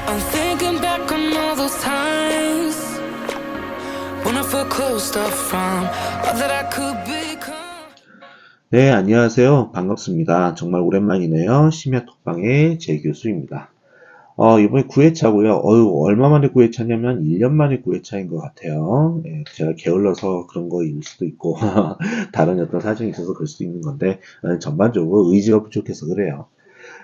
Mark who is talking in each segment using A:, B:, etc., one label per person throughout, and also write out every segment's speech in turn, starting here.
A: I'm thinking back on all those times when I felt closed off from all that I could become.
B: 네, 안녕하세요. 반갑습니다. 정말 오랜만이네요. 심야톡방의 제 교수입니다. 이번에 9회차고요. 얼마 만에 9회차냐면 1년 만에 9회차인 것 같아요. 예, 제가 게을러서 그런 거일 수도 있고, 다른 어떤 사정이 있어서 그럴 수도 있는 건데, 전반적으로 의지가 부족해서 그래요.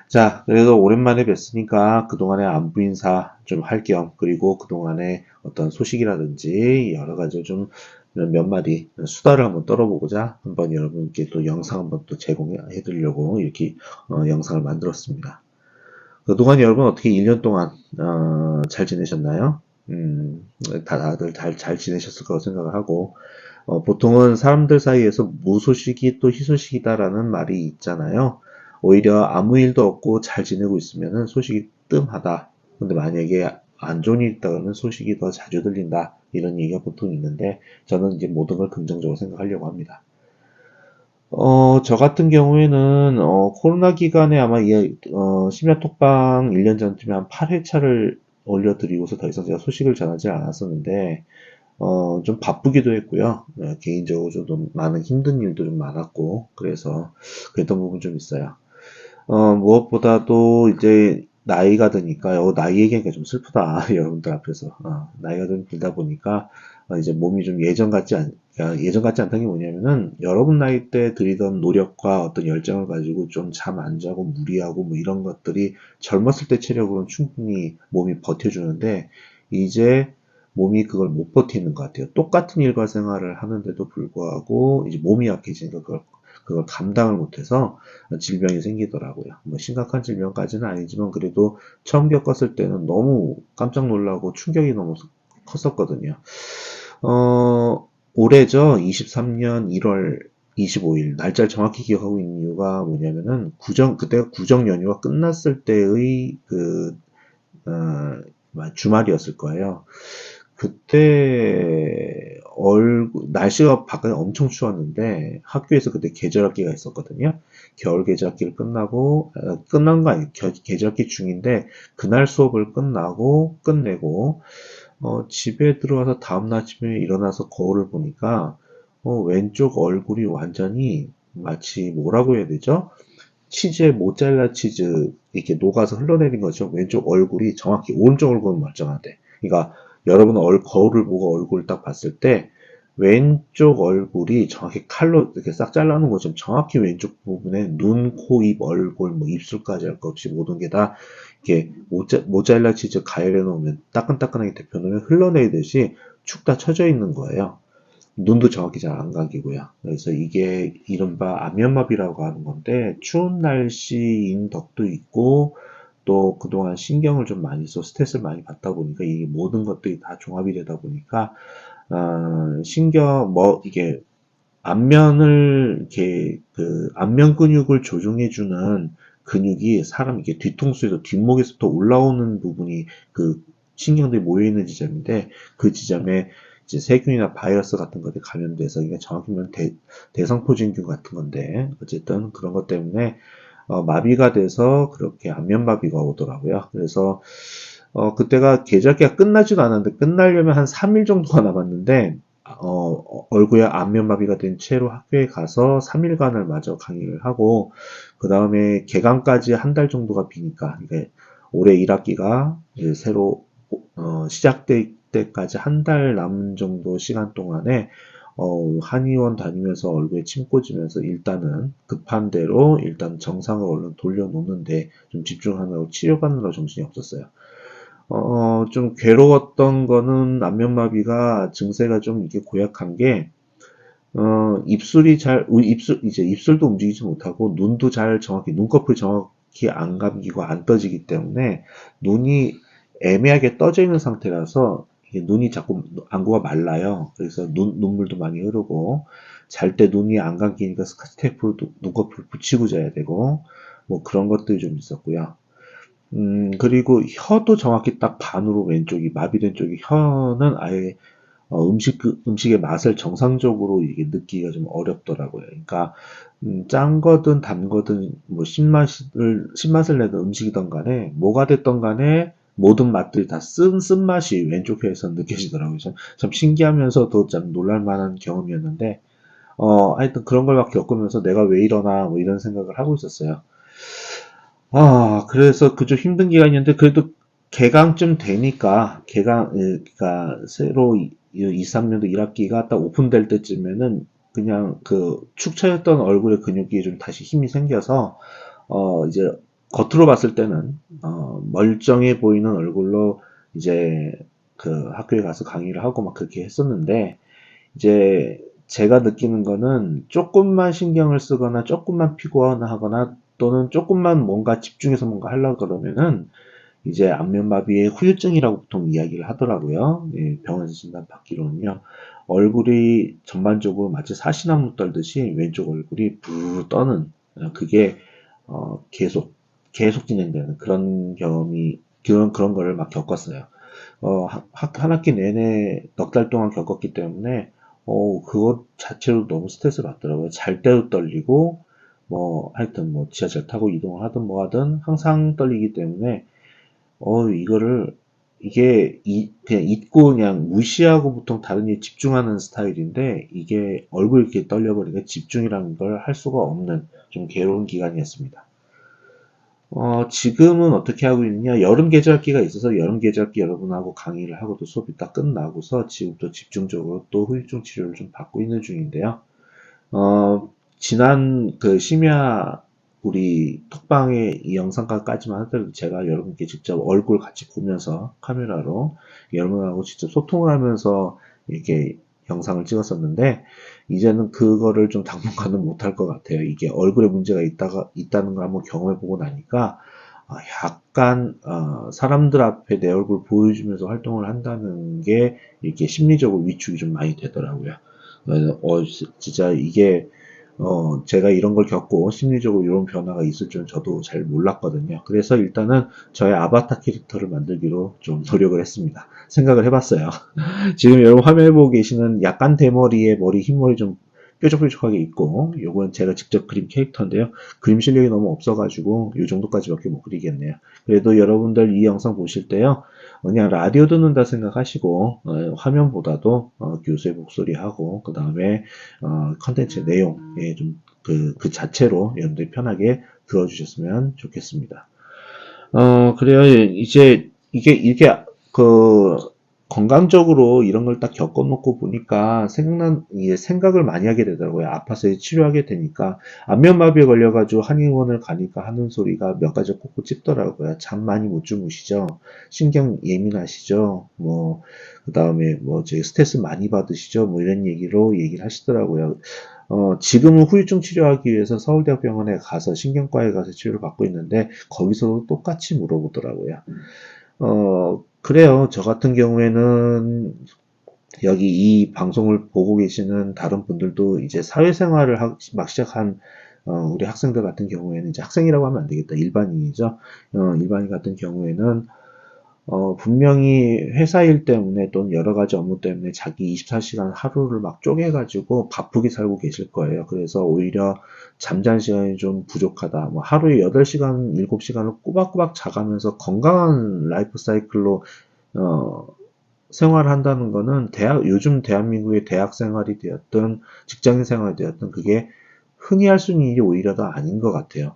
B: 자, 그래도 오랜만에 뵀으니까 그동안의 안부 인사 좀 할 겸, 그리고 그동안의 어떤 소식이라든지 여러 가지 좀 몇 마디 수다를 한번 떨어보고자 한번 여러분께 또 영상 한번 또 제공해 드리려고 이렇게 영상을 만들었습니다. 그동안 여러분 어떻게 1년 동안 잘 지내셨나요? 다들 잘 지내셨을 거라고 생각을 하고, 보통은 사람들 사이에서 무소식이 또 희소식이다라는 말이 있잖아요. 오히려 아무 일도 없고 잘 지내고 있으면 소식이 뜸하다. 근데 만약에 안 좋은 일이 있다 그러면 소식이 더 자주 들린다. 이런 얘기가 보통 있는데, 저는 이제 모든 걸 긍정적으로 생각하려고 합니다. 저 같은 경우에는, 코로나 기간에 아마 심야 톡방 1년 전쯤에 한 8회차를 올려드리고서 더 이상 제가 소식을 전하지 않았었는데, 좀 바쁘기도 했고요. 개인적으로 좀 많은 힘든 일도 좀 많았고, 그래서 그랬던 부분 좀 있어요. 무엇보다도 이제 나이가 드니까, 나이 얘기하니까 좀 슬프다. 여러분들 앞에서. 나이가 좀 들다 보니까, 이제 몸이 좀 예전 같지 않다는 게 뭐냐면은, 여러분 나이 때 들이던 노력과 어떤 열정을 가지고 좀 잠 안 자고 무리하고 뭐 이런 것들이 젊었을 때 체력으로는 충분히 몸이 버텨주는데, 이제 몸이 그걸 못 버티는 것 같아요. 똑같은 일과 생활을 하는데도 불구하고, 이제 몸이 약해지니까 그걸 감당을 못해서 질병이 생기더라고요. 뭐 심각한 질병까지는 아니지만 그래도 처음 겪었을 때는 너무 깜짝 놀라고 충격이 너무 컸었거든요. 올해죠. 23년 1월 25일 날짜를 정확히 기억하고 있는 이유가 뭐냐면은 그때가 구정 연휴가 끝났을 때의 주말이었을 거예요. 그때 날씨가 바깥에 엄청 추웠는데 학교에서 그때 계절학기가 있었거든요. 겨울 계절학기를 끝난 거 아니에요. 계절학기 중인데 그날 수업을 끝내고 집에 들어와서 다음날 아침에 일어나서 거울을 보니까 왼쪽 얼굴이 완전히 마치 뭐라고 해야 되죠? 치즈에 모짜렐라 치즈 이렇게 녹아서 흘러내린 거죠. 왼쪽 얼굴이 정확히 오른쪽 얼굴은 멀쩡한데. 그러니까 여러분 거울을 보고 얼굴을 딱 봤을 때 왼쪽 얼굴이 정확히 칼로 이렇게 싹 잘라놓은 것처럼 정확히 왼쪽 부분에 눈, 코, 입, 얼굴, 뭐 입술까지 할 것 없이 모든 게 다 이렇게 모짜렐라 치즈 가열해 놓으면 따끈따끈하게 데펴 놓으면 흘러내리듯이 축 다 쳐져 있는 거예요. 눈도 정확히 잘 안 감기고요. 그래서 이게 이른바 안면마비라고 하는 건데 추운 날씨인 덕도 있고 또 그동안 신경을 좀 많이 써 스트레스를 많이 받다 보니까 이 모든 것들이 다 종합이 되다 보니까 이게 안면 근육을 조종해주는 근육이 사람 이게 뒤통수에서 뒷목에서부터 올라오는 부분이 그 신경들이 모여있는 지점인데 그 지점에 이제 세균이나 바이러스 같은 것에 감염돼서 이게 정확히 말하면 대상포진균 같은 건데 어쨌든 그런 것 때문에 마비가 돼서 그렇게 안면마비가 오더라고요. 그래서 그때가 계절기가 끝나지도 않았는데 끝나려면 한 3일 정도가 남았는데 얼굴에 안면마비가 된 채로 학교에 가서 3일간을 마저 강의를 하고 그 다음에 개강까지 한 달 정도가 비니까 이게 올해 1학기가 이제 새로 시작될 때까지 한 달 남은 정도 시간 동안에 한의원 다니면서 얼굴에 침 꽂으면서 일단은 급한 대로 일단 정상을 얼른 돌려놓는데 좀 집중하느라고 치료받느라 정신이 없었어요. 좀 괴로웠던 거는 안면마비가 증세가 좀 이게 고약한 게, 이제 입술도 움직이지 못하고 눈도 눈꺼풀 정확히 안 감기고 안 떠지기 때문에 눈이 애매하게 떠져 있는 상태라서 이게 눈이 자꾸 안구가 말라요. 그래서 눈물도 많이 흐르고 잘 때 눈이 안 감기니까 스테이프로 눈꺼풀을 붙이고 자야 되고 뭐 그런 것들이 좀 있었고요. 그리고 혀도 정확히 딱 반으로 왼쪽이 마비된 쪽이 혀는 아예 음식의 맛을 정상적으로 이게 느끼기가 좀 어렵더라고요. 그러니까 짠 거든 단 거든 뭐 신맛을 내던 음식이든 간에 뭐가 됐던 간에 모든 맛들이 다 쓴맛이 왼쪽 혀에서 느껴지더라고요. 참 신기하면서도 참 놀랄만한 경험이었는데, 하여튼 그런 걸 막 겪으면서 내가 왜 이러나, 뭐 이런 생각을 하고 있었어요. 그래서 그 좀 힘든 기간이었는데, 그래도 개강쯤 되니까, 그니까, 새로 3년도 1학기가 딱 오픈될 때쯤에는, 그냥 축 처했던 얼굴의 근육이 좀 다시 힘이 생겨서, 이제, 겉으로 봤을 때는, 멀쩡해 보이는 얼굴로, 이제, 학교에 가서 강의를 하고 막 그렇게 했었는데, 이제 제가 느끼는 거는 조금만 신경을 쓰거나 조금만 피곤하거나 또는 조금만 뭔가 집중해서 뭔가 하려고 그러면은 이제 안면마비의 후유증이라고 보통 이야기를 하더라고요. 예, 병원에서 진단 받기로는요. 얼굴이 전반적으로 마치 사시나무 떨듯이 왼쪽 얼굴이 부르르 떠는 그게 계속 진행되는 그런 경험이 그런 거를 막 겪었어요. 한 학기 내내 넉 달 동안 겪었기 때문에, 그것 자체로 너무 스트레스 받더라고요. 잘 때도 떨리고, 하여튼 지하철 타고 이동을 하든 뭐 하든 항상 떨리기 때문에, 이거를, 그냥 잊고 그냥 무시하고 보통 다른 일에 집중하는 스타일인데, 이게 얼굴이 이렇게 떨려버리니까 집중이라는 걸 할 수가 없는 좀 괴로운 기간이었습니다. 지금은 어떻게 하고 있느냐? 여름 계절기가 있어서 여름 계절기 여러분하고 강의를 하고 또 수업이 딱 끝나고서 지금 또 집중적으로 또 후유증 치료를 좀 받고 있는 중인데요. 지난 심야 우리 톡방의 이 영상까지만 하더라도 제가 여러분께 직접 얼굴 같이 보면서 카메라로 여러분하고 직접 소통을 하면서 이렇게 영상을 찍었었는데 이제는 그거를 좀 당분간은 못할 것 같아요. 이게 얼굴에 문제가 있다는 걸 한번 경험해보고 나니까 약간 사람들 앞에 내 얼굴 보여주면서 활동을 한다는 게 이렇게 심리적으로 위축이 좀 많이 되더라고요. 진짜 이게 제가 이런 걸 겪고 심리적으로 이런 변화가 있을 줄은 저도 잘 몰랐거든요. 그래서 일단은 저의 아바타 캐릭터를 만들기로 좀 노력을 했습니다. 생각을 해봤어요. 지금 여러분 화면에 보고 계시는 약간 대머리에 머리 흰머리 좀 뾰족뾰족하게 있고 요건 제가 직접 그린 캐릭터인데요. 그림 실력이 너무 없어가지고 요 정도까지밖에 못 그리겠네요. 그래도 여러분들 이 영상 보실 때요. 그냥 라디오 듣는다 생각하시고 화면보다도 교수의 목소리하고 그 다음에 컨텐츠 내용에 좀 그 자체로 여러분들이 편하게 들어주셨으면 좋겠습니다. 그래요. 이제 이게 건강적으로 이런 걸 딱 겪어놓고 보니까 이게 생각을 많이 하게 되더라고요. 아파서 치료하게 되니까. 안면마비에 걸려가지고 한의원을 가니까 하는 소리가 몇 가지 콕콕 찝더라고요. 잠 많이 못 주무시죠? 신경 예민하시죠? 그 다음에 저희 스트레스 많이 받으시죠? 이런 얘기를 하시더라고요. 지금은 후유증 치료하기 위해서 서울대학병원에 가서 신경과에 가서 치료를 받고 있는데, 거기서도 똑같이 물어보더라고요. 그래요. 저 같은 경우에는 여기 이 방송을 보고 계시는 다른 분들도 이제 사회생활을 막 시작한 우리 학생들 같은 경우에는 이제 학생이라고 하면 안 되겠다. 일반인이죠. 일반인 같은 경우에는 분명히 회사 일 때문에 또는 여러 가지 업무 때문에 자기 24시간 하루를 막 쪼개가지고 바쁘게 살고 계실 거예요. 그래서 오히려 잠자는 시간이 좀 부족하다. 하루에 8시간, 7시간을 꼬박꼬박 자가면서 건강한 라이프 사이클로, 생활을 한다는 거는 요즘 대한민국의 대학 생활이 되었든 직장인 생활이 되었든 그게 흔히 할 수 있는 일이 오히려 더 아닌 것 같아요.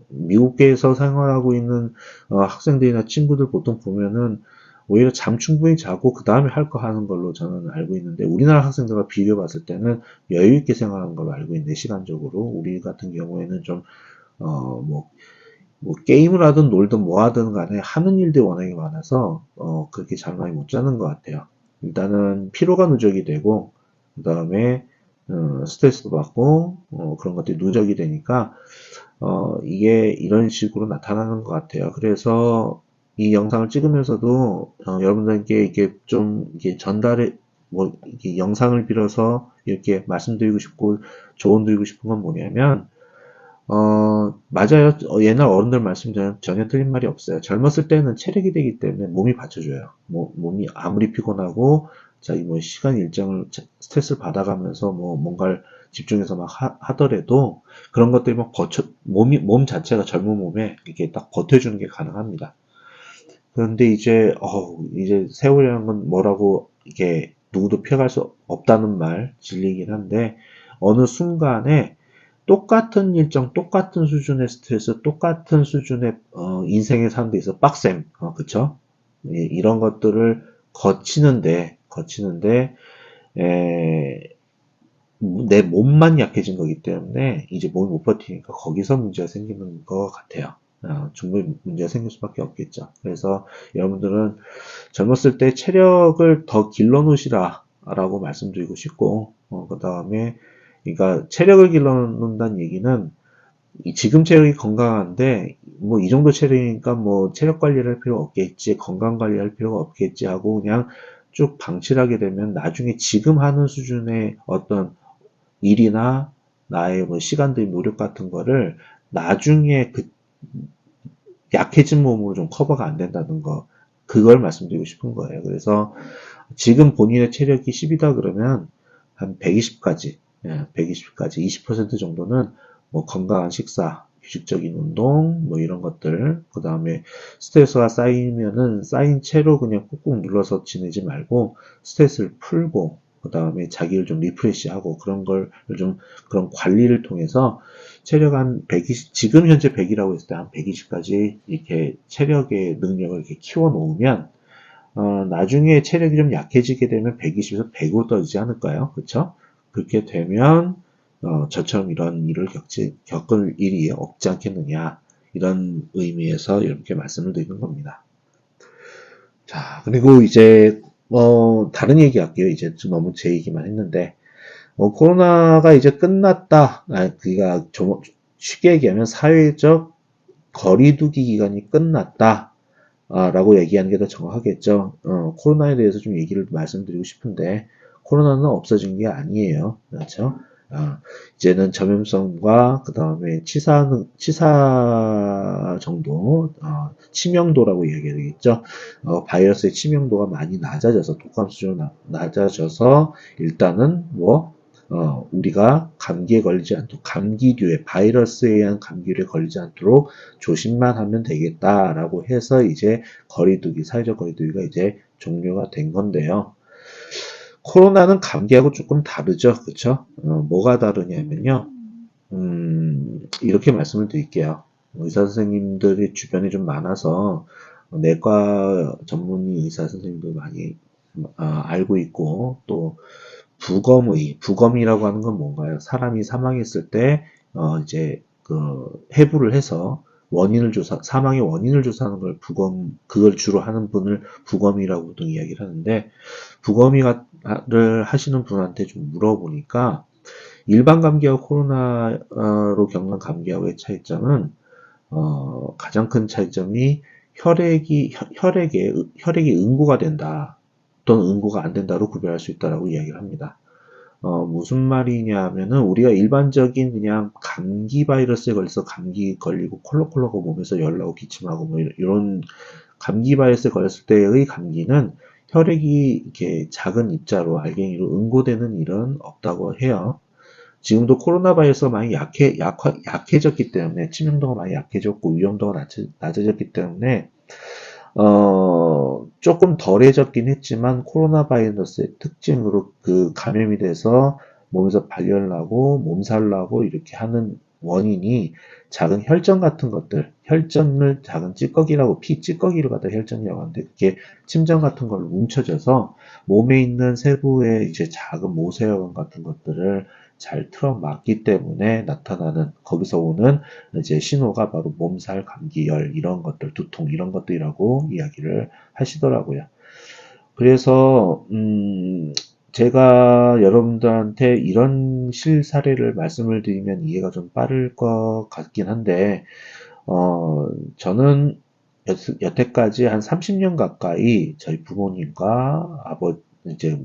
B: 미국에서 생활하고 있는 학생들이나 친구들 보통 보면은 오히려 잠 충분히 자고 그 다음에 할 거 하는 걸로 저는 알고 있는데 우리나라 학생들과 비교해 봤을 때는 여유 있게 생활하는 걸로 알고 있는데 시간적으로 우리 같은 경우에는 좀 게임을 하든 놀든 뭐 하든 간에 하는 일들이 워낙에 많아서 그렇게 잠 많이 못 자는 것 같아요. 일단은 피로가 누적이 되고 그 다음에 스트레스도 받고 그런 것들이 누적이 되니까 이게 이런 식으로 나타나는 것 같아요. 그래서 이 영상을 찍으면서도 여러분들께 이게 좀 이게 이게 영상을 빌어서 이렇게 말씀드리고 싶고 조언 드리고 싶은 건 뭐냐면 맞아요. 옛날 어른들 말씀 전혀 틀린 말이 없어요. 젊었을 때는 체력이 되기 때문에 몸이 받쳐줘요. 몸이 아무리 피곤하고 자기 시간 일정을 스트레스를 받아가면서 뭔가를 집중해서 막 하더라도 그런 것들이 몸 자체가 젊은 몸에 이렇게 딱 버텨주는 게 가능합니다. 그런데 이제 세월이라는 건 뭐라고 이게 누구도 피해갈 수 없다는 말 진리이긴 한데 어느 순간에 똑같은 일정, 똑같은 수준의 스트레스, 똑같은 수준의 인생에 사는 데 있어 빡셈, 그쵸? 이런 것들을 거치는데 에, 내 몸만 약해진 거기 때문에 이제 몸이 못 버티니까 거기서 문제가 생기는 것 같아요. 충분히 문제가 생길 수밖에 없겠죠. 그래서 여러분들은 젊었을 때 체력을 더 길러 놓으시라 라고 말씀드리고 싶고, 그 다음에, 그러니까 체력을 길러 놓는다는 얘기는 지금 체력이 건강한데, 뭐 이 정도 체력이니까 뭐 체력 관리를 할 필요 없겠지, 건강 관리할 필요가 없겠지 하고 그냥 쭉 방치를 하게 되면 나중에 지금 하는 수준의 어떤 일이나 나의 뭐 시간들, 노력 같은 거를 나중에 그 약해진 몸으로 좀 커버가 안 된다는 거, 그걸 말씀드리고 싶은 거예요. 그래서 지금 본인의 체력이 10이다 그러면 한 120까지, 120까지 20% 정도는 뭐 건강한 식사, 규칙적인 운동, 뭐 이런 것들, 그 다음에 스트레스가 쌓이면은 쌓인 채로 그냥 꾹꾹 눌러서 지내지 말고 스트레스를 풀고, 그 다음에 자기를 좀 리프레시하고 그런 걸 좀 그런 관리를 통해서 체력 한 120, 지금 현재 100이라고 했을 때 한 120까지 이렇게 체력의 능력을 이렇게 키워 놓으면 나중에 체력이 좀 약해지게 되면 120에서 100으로 떨어지지 않을까요? 그쵸? 그렇게 되면, 저처럼 이런 일을 겪을 일이 없지 않겠느냐. 이런 의미에서 이렇게 말씀을 드리는 겁니다. 자, 그리고 이제, 다른 얘기 할게요. 이제 좀 너무 제 얘기만 했는데, 코로나가 이제 끝났다. 그니까 좀 쉽게 얘기하면 사회적 거리두기 기간이 끝났다. 라고 얘기하는 게 더 정확하겠죠. 코로나에 대해서 좀 얘기를 말씀드리고 싶은데, 코로나는 없어진 게 아니에요. 그렇죠? 이제는 전염성과 그 다음에 치사 정도, 치명도라고 얘기해야 되겠죠. 바이러스의 치명도가 많이 낮아져서, 독감 수준이 낮아져서, 일단은 우리가 감기에 걸리지 않도록, 감기류에, 바이러스에 의한 감기류에 걸리지 않도록 조심만 하면 되겠다라고 해서 이제 사회적 거리두기가 이제 종료가 된 건데요. 코로나는 감기하고 조금 다르죠. 그쵸? 뭐가 다르냐면요. 이렇게 말씀을 드릴게요. 의사 선생님들이 주변에 좀 많아서 내과 전문의 의사 선생님들 많이 알고 있고 또 부검이라고 하는 건 뭔가요? 사람이 사망했을 때, 이제, 해부를 해서 사망의 원인을 조사하는 걸 그걸 주로 하는 분을 부검이라고 보통 이야기를 하는데, 부검이를 하시는 분한테 좀 물어보니까, 일반 감기와 코로나로 겪는 감기하고의 차이점은, 가장 큰 차이점이 혈액이 응고가 된다. 또는 응고가 안 된다로 구별할 수 있다라고 이야기를 합니다. 무슨 말이냐 하면은 우리가 일반적인 그냥 감기 바이러스에 걸려서 감기 걸리고 콜록콜록하고 몸에서 열 나고 기침하고 뭐 이런 감기 바이러스에 걸렸을 때의 감기는 혈액이 이렇게 작은 입자로 알갱이로 응고되는 일은 없다고 해요. 지금도 코로나 바이러스가 많이 약해졌기 때문에 치명도가 많이 약해졌고 위험도가 낮아졌기 때문에 조금 덜해졌긴 했지만 코로나 바이러스의 특징으로 그 감염이 돼서 몸에서 발열 나고 몸살 나고 이렇게 하는 원인이 작은 혈전 같은 것들, 혈전을 작은 찌꺼기라고 피 찌꺼기를 갖다 혈전이라고 하는데 그게 침전 같은 걸로 뭉쳐져서 몸에 있는 세부의 이제 작은 모세혈관 같은 것들을 잘 틀어막기 때문에 나타나는 거기서 오는 이제 신호가 바로 몸살, 감기, 열 이런 것들, 두통 이런 것들이라고 이야기를 하시더라고요. 그래서 제가 여러분들한테 이런 실사례를 말씀을 드리면 이해가 좀 빠를 것 같긴 한데 저는 여태까지 한 30년 가까이 저희 부모님과 이제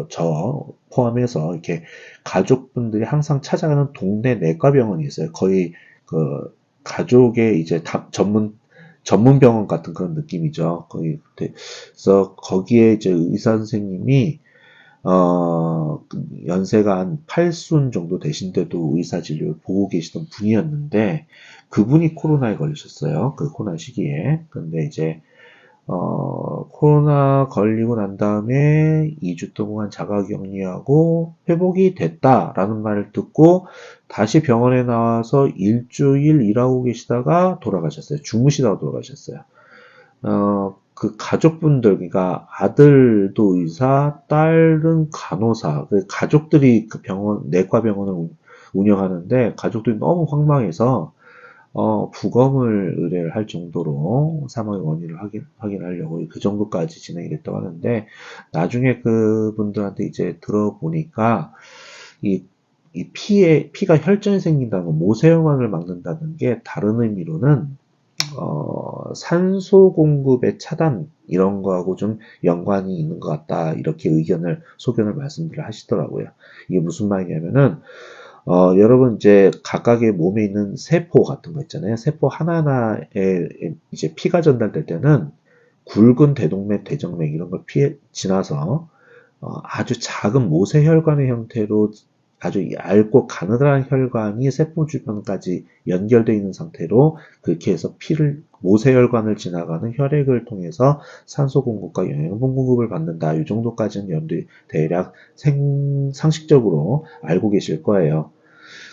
B: 저 포함해서 이렇게 가족분들이 항상 찾아가는 동네 내과병원이 있어요. 거의 그 가족의 이제 전문 병원 같은 그런 느낌이죠. 그래서 거기에 이제 의사 선생님이 연세가 한 8순 정도 되신데도 의사 진료를 보고 계시던 분이었는데, 그분이 코로나에 걸리셨어요. 그 코로나 시기에. 근데 이제, 코로나 걸리고 난 다음에 2주 동안 자가격리하고 회복이 됐다라는 말을 듣고 다시 병원에 나와서 일주일 일하고 계시다가 돌아가셨어요. 주무시다가 돌아가셨어요. 그 가족분들, 그러니까 아들도 의사, 딸은 간호사, 그 가족들이 그 병원, 내과 병원을 운영하는데 가족들이 너무 황망해서 부검을 의뢰를 할 정도로 사망의 원인을 확인하려고 그 정도까지 진행이 됐다고 하는데, 나중에 그분들한테 이제 들어보니까, 이, 피가 혈전이 생긴다는 거, 모세혈관을 막는다는 게 다른 의미로는, 산소 공급의 차단, 이런 거하고 좀 연관이 있는 것 같다. 이렇게 소견을 말씀들을 하시더라고요. 이게 무슨 말이냐면은, 여러분 이제 각각의 몸에 있는 세포 같은 거 있잖아요. 세포 하나하나에 이제 피가 전달될 때는 굵은 대동맥, 대정맥 이런 걸 지나서 아주 작은 모세혈관의 형태로 아주 얇고 가느다란 혈관이 세포 주변까지 연결되어 있는 상태로 그렇게 해서 모세혈관을 지나가는 혈액을 통해서 산소 공급과 영양분 공급을 받는다. 이 정도까지는 대략 상식적으로 알고 계실 거예요.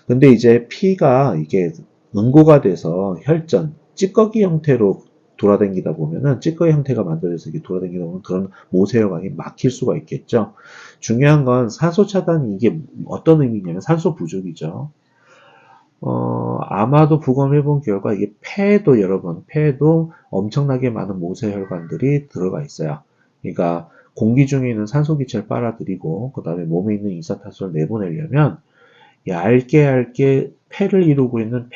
B: 근데 이제 피가 이게 응고가 돼서 찌꺼기 형태로 돌아다니다 보면은 찌꺼기 형태가 만들어져서 이게 돌아다니다 보면 그런 모세혈관이 막힐 수가 있겠죠. 중요한 건 산소 차단이 이게 어떤 의미냐면 산소 부족이죠. 아마도 부검해본 결과 이게 폐에도 엄청나게 많은 모세혈관들이 들어가 있어요. 그러니까 공기 중에 있는 산소 기체를 빨아들이고 그 다음에 몸에 있는 이산화탄소를 내보내려면 얇게 폐를 이루고 있는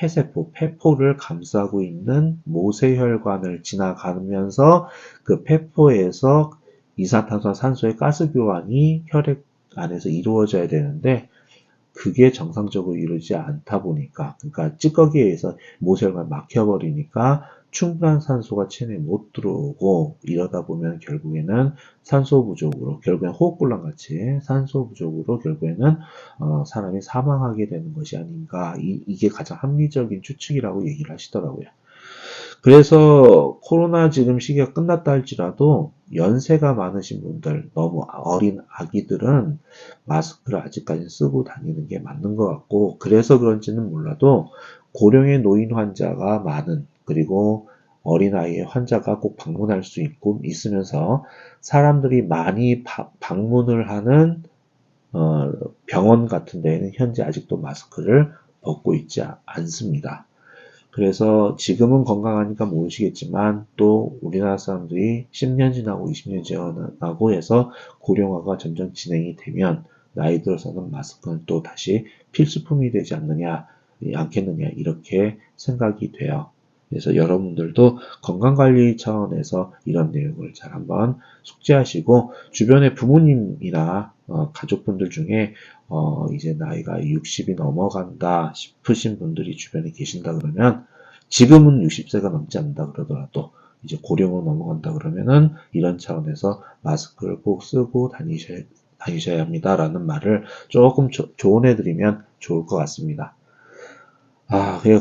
B: 폐포를 감싸고 있는 모세혈관을 지나가면서 그 폐포에서 이산화탄소와 산소의 가스 교환이 혈액 안에서 이루어져야 되는데 그게 정상적으로 이루어지지 않다 보니까, 그러니까 찌꺼기에 의해서 모세혈관 막혀버리니까 충분한 산소가 체내에 못 들어오고, 이러다 보면 결국에는 결국엔 호흡곤란 같이 산소 부족으로 결국에는 사람이 사망하게 되는 것이 아닌가, 이게 가장 합리적인 추측이라고 얘기를 하시더라고요. 그래서 코로나 지금 시기가 끝났다 할지라도 연세가 많으신 분들, 너무 어린 아기들은 마스크를 아직까지 쓰고 다니는 게 맞는 것 같고, 그래서 그런지는 몰라도 고령의 노인 환자가 많은, 그리고 어린아이의 환자가 꼭 방문할 수 있으면서 사람들이 많이 방문을 하는 병원 같은 데에는 현재 아직도 마스크를 벗고 있지 않습니다. 그래서 지금은 건강하니까 모르시겠지만 또 우리나라 사람들이 10년 지나고 20년 지나고 해서 고령화가 점점 진행이 되면 나이 들어서는 마스크는 또 다시 필수품이 되지 않겠느냐 이렇게 생각이 돼요. 그래서 여러분들도 건강관리 차원에서 이런 내용을 잘 한번 숙지하시고 주변의 부모님이나 가족분들 중에 이제 나이가 60이 넘어간다 싶으신 분들이 주변에 계신다 그러면 지금은 60세가 넘지 않는다 그러더라도 이제 고령으로 넘어간다 그러면은 이런 차원에서 마스크를 꼭 쓰고 다니셔야 합니다라는 말을 조금 조언해드리면 좋을 것 같습니다.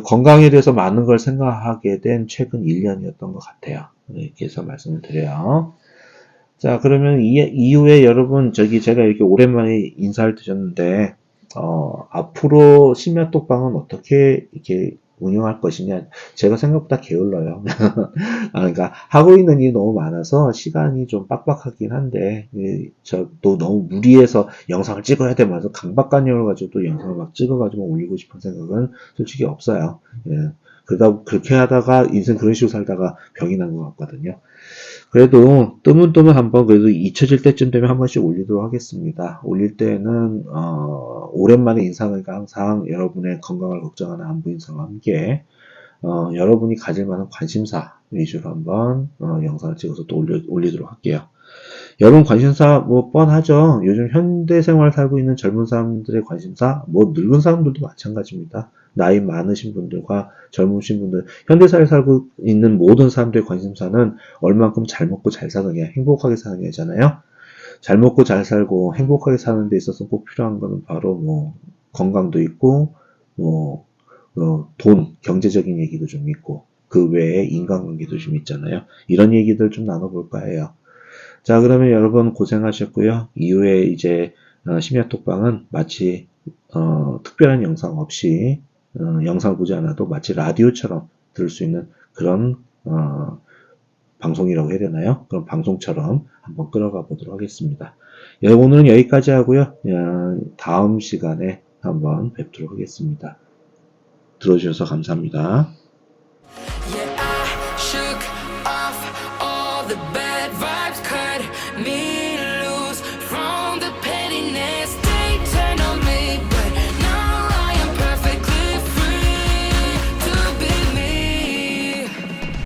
B: 건강에 대해서 많은 걸 생각하게 된 최근 1년이었던 것 같아요. 이렇게 해서 말씀을 드려요. 자, 그러면 이후에 여러분, 제가 이렇게 오랜만에 인사를 드렸는데, 앞으로 심야톡방은 어떻게 이렇게 운영할 것이냐. 제가 생각보다 게을러요. 그러니까 하고 있는 일이 너무 많아서 시간이 좀 빡빡하긴 한데, 또 너무 무리해서 영상을 찍어야 되면서 강박관념을 가지고 또 영상을 막 찍어가지고 올리고 싶은 생각은 솔직히 없어요. 예. 그렇게 하다가 인생 그런 식으로 살다가 병이 난 것 같거든요. 그래도 뜨문뜨문 한번 그래도 잊혀질 때쯤 되면 한 번씩 올리도록 하겠습니다. 올릴 때는 오랜만에 인사하니까 항상 여러분의 건강을 걱정하는 안부인사와 함께 여러분이 가질 만한 관심사 위주로 한번 영상을 찍어서 또 올리도록 할게요. 여러분 관심사 뭐 뻔하죠. 요즘 현대생활 살고 있는 젊은 사람들의 관심사, 뭐 늙은 사람들도 마찬가지입니다. 나이 많으신 분들과 젊으신 분들, 현대사회에 살고 있는 모든 사람들의 관심사는 얼만큼 잘 먹고 잘 사느냐, 행복하게 사느냐잖아요. 잘 먹고 잘 살고 행복하게 사는 데 있어서 꼭 필요한 거는 바로 뭐 건강도 있고, 뭐 돈, 경제적인 얘기도 좀 있고, 그 외에 인간관계도 좀 있잖아요. 이런 얘기들 좀 나눠볼까 해요. 자, 그러면 여러분 고생하셨고요. 이후에 이제 심야톡방은 마치 특별한 영상 없이 영상을 보지 않아도 마치 라디오처럼 들을 수 있는 그런 방송이라고 해야 되나요? 그런 방송처럼 한번 끌어가 보도록 하겠습니다. 오늘은 여기까지 하고요. 다음 시간에 한번 뵙도록 하겠습니다. 들어주셔서 감사합니다.
A: Yeah, I shook off all the bad vibes, cut me